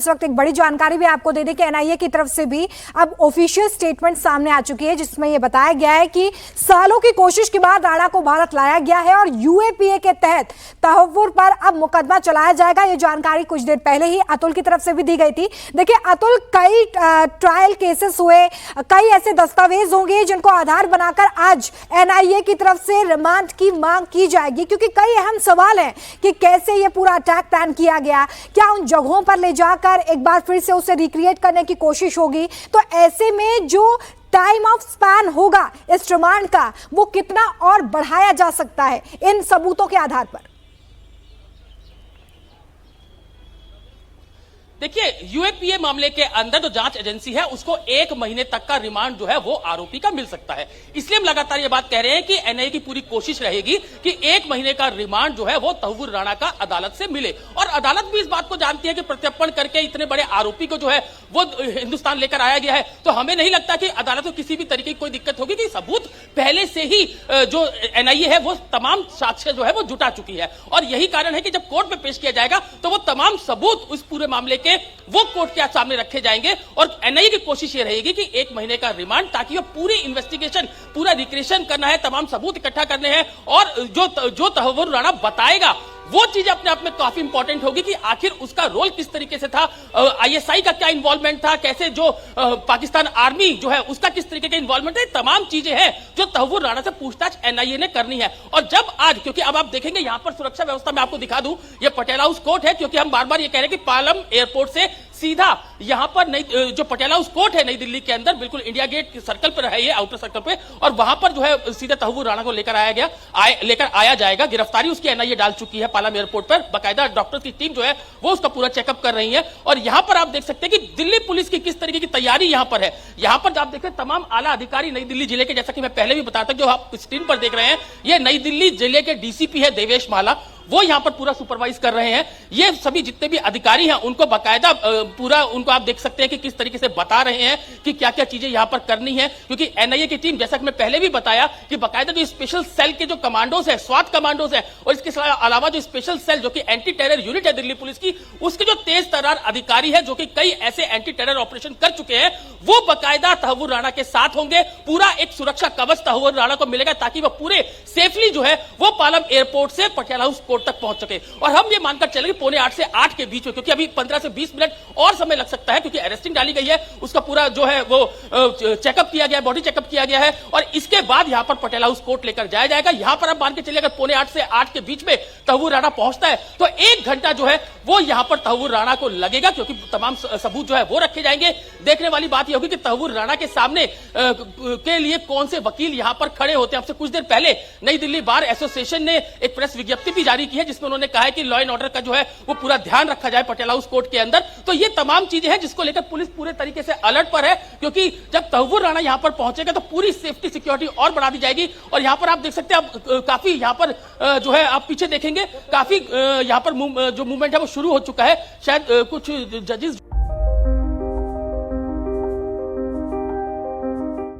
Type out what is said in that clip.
इस वक्त एक बड़ी जानकारी भी आपको दे दें कि एनआईए की तरफ से भी अब ऑफिशियल स्टेटमेंट सामने आ चुकी है, जिसमें यह बताया गया है कि सालों की कोशिश के बाद राणा को भारत लाया गया है और यूएपीए के तहत तहव्वुर पर अब मुकदमा चलाया जाएगा। यह जानकारी कुछ देर पहले ही अतुल की तरफ से भी दी गई थी। देखिए अतुल, कई ट्रायल केसेस हुए, कई ऐसे दस्तावेज होंगे जिनको आधार बनाकर आज एनआईए की तरफ से रिमांड की मांग की जाएगी, क्योंकि कई अहम सवाल हैं कि कैसे यह पूरा अटैक प्लान किया गया, क्या उन जगहों पर ले जाकर एक बार फिर से उसे रिक्रिएट करने की कोशिश होगी। तो ऐसे में जो टाइम ऑफ स्पैन होगा इस रिमांड का, वो कितना और बढ़ाया जा सकता है इन सबूतों के आधार पर। देखिए, यूएपीए मामले के अंदर जो जांच एजेंसी है उसको 1 महीने तक का रिमांड जो है वो आरोपी का मिल सकता है। इसलिए हम लगातार ये बात कह रहे हैं कि एनआईए की पूरी कोशिश रहेगी कि 1 महीने का रिमांड जो है वो तहव्वुर राणा का अदालत से मिले। और अदालत भी इस बात को जानती है कि प्रत्यर्पण करके इतने बड़े आरोपी को जो है वो हिंदुस्तान लेकर आया गया है, तो हमें नहीं लगता कि अदालत को किसी भी तरीके की कोई दिक्कत होगी कि सबूत पहले से ही जो एनआईए है वो तमाम साक्ष्य जो है वो जुटा चुकी है। और यही कारण है कि जब कोर्ट में पेश किया जाएगा तो वो तमाम सबूत उस पूरे मामले के वो कोर्ट के सामने रखे जाएंगे। और एनआईए की कोशिश ये रहेगी कि 1 महीने का रिमांड, ताकि वो पूरी इन्वेस्टिगेशन, पूरा रिक्रिएशन करना है, तमाम सबूत इकट्ठा करने हैं और जो तहव्वुर राणा बताएगा वो चीज अपने आप में काफी इंपॉर्टेंट होगी कि आखिर उसका रोल किस तरीके से था, आईएसआई का क्या इन्वॉल्वमेंट था, कैसे जो पाकिस्तान आर्मी जो है उसका किस तरीके का इन्वॉल्वमेंट है। तमाम चीजें हैं जो तहव्वुर राणा से पूछताछ एनआईए ने करनी है। और जब आज, क्योंकि अब आप देखेंगे यहां पर सुरक्षा व्यवस्था में आपको दिखा दूं, ये पटियाला हाउस कोर्ट है, क्योंकि हम बार बार ये कह रहे हैं कि पालम एयरपोर्ट से सीधा यहां पर नई जो पटियाला हाउस कोर्ट है नई दिल्ली के अंदर, बिल्कुल इंडिया गेट सर्कल पर है ये, आउटर सर्कल पे, और वहां पर जो है सीधा तहव्वुर राणा को लेकर आया जाएगा। गिरफ्तारी उसकी एनआईए डाल चुकी है पालम एयरपोर्ट पर, बाकायदा डॉक्टर की टीम जो है वो उसका पूरा चेकअप कर रही है। और यहां पर आप देख सकते हैं कि दिल्ली पुलिस की किस तरीके की तैयारी यहां पर है। यहां पर आप देखें तमाम आला अधिकारी नई दिल्ली जिले के, जैसा कि मैं पहले भी बताता, जो आप स्क्रीन पर देख रहे हैं, ये नई दिल्ली जिले के डीसीपी है देवेश माला, वो यहां पर पूरा सुपरवाइज कर रहे हैं। ये सभी जितने भी अधिकारी हैं उनको बाकायदा पूरा उनको आप देख सकते हैं कि किस तरीके से बता रहे हैं कि क्या क्या चीजें यहां पर करनी है। क्योंकि एनआईए की टीम, जैसा कि मैं पहले भी बताया, कि बाकायदा जो स्पेशल सेल के जो कमांडोज है, स्वात कमांडोज है, और इसके अलावा जो स्पेशल सेल जो कि एंटी टेरर यूनिट है दिल्ली पुलिस की, उसके जो तेज तर्रार अधिकारी है जो कि कई ऐसे एंटी टेरर ऑपरेशन कर चुके हैं, वो बाकायदा तहव्वुर राणा के साथ होंगे। पूरा एक सुरक्षा कवच तहव्वुर राणा को मिलेगा ताकि वो पूरे सेफली जो है वो पालम एयरपोर्ट से पटियाला हाउस कोर्ट तक पहुंच सके। और हम ये मानकर चले कि 7:45 से 8 के बीच में, क्योंकि अभी 15 से 20 मिनट और समय लग सकता है, क्योंकि अरेस्टिंग डाली गई है, उसका पूरा जो है वो चेकअप किया गया है, बॉडी चेकअप किया गया है, और इसके बाद यहां पर पटियाला हाउस कोर्ट लेकर जाया जाएगा। यहां पर आप मान के चलिए अगर 7:45 से 8 के बीच में तहव्वुर राणा पहुंचता है तो 1 घंटा जो है वो यहां पर तहव्वुर राणा को लगेगा, क्योंकि तमाम सबूत जो है वो रखे जाएंगे। देखने वाली बात यह होगी कि तहव्वुर राणा के सामने के लिए कौन से वकील यहां पर खड़े होते हैं। आपसे कुछ देर पहले नई दिल्ली बार एसोसिएशन ने एक प्रेस विज्ञप्ति भी जारी की है, जिसमें उन्होंने कहा है कि लॉ एंड ऑर्डर का जो है वो पूरा ध्यान रखा जाए पटियाला हाउस कोर्ट के अंदर। तो ये तमाम चीजें हैं जिसको लेकर पुलिस पूरे तरीके से अलर्ट पर है, क्योंकि जब तहव्वुर राणा यहां पर पहुंचेगा तो पूरी सेफ्टी सिक्योरिटी और बढ़ा दी जाएगी। और यहां पर आप देख सकते हैं काफी यहां पर जो है आप पीछे देखेंगे काफी यहां पर जो मूवमेंट है वो शुरू हो चुका है। शायद कुछ जजेस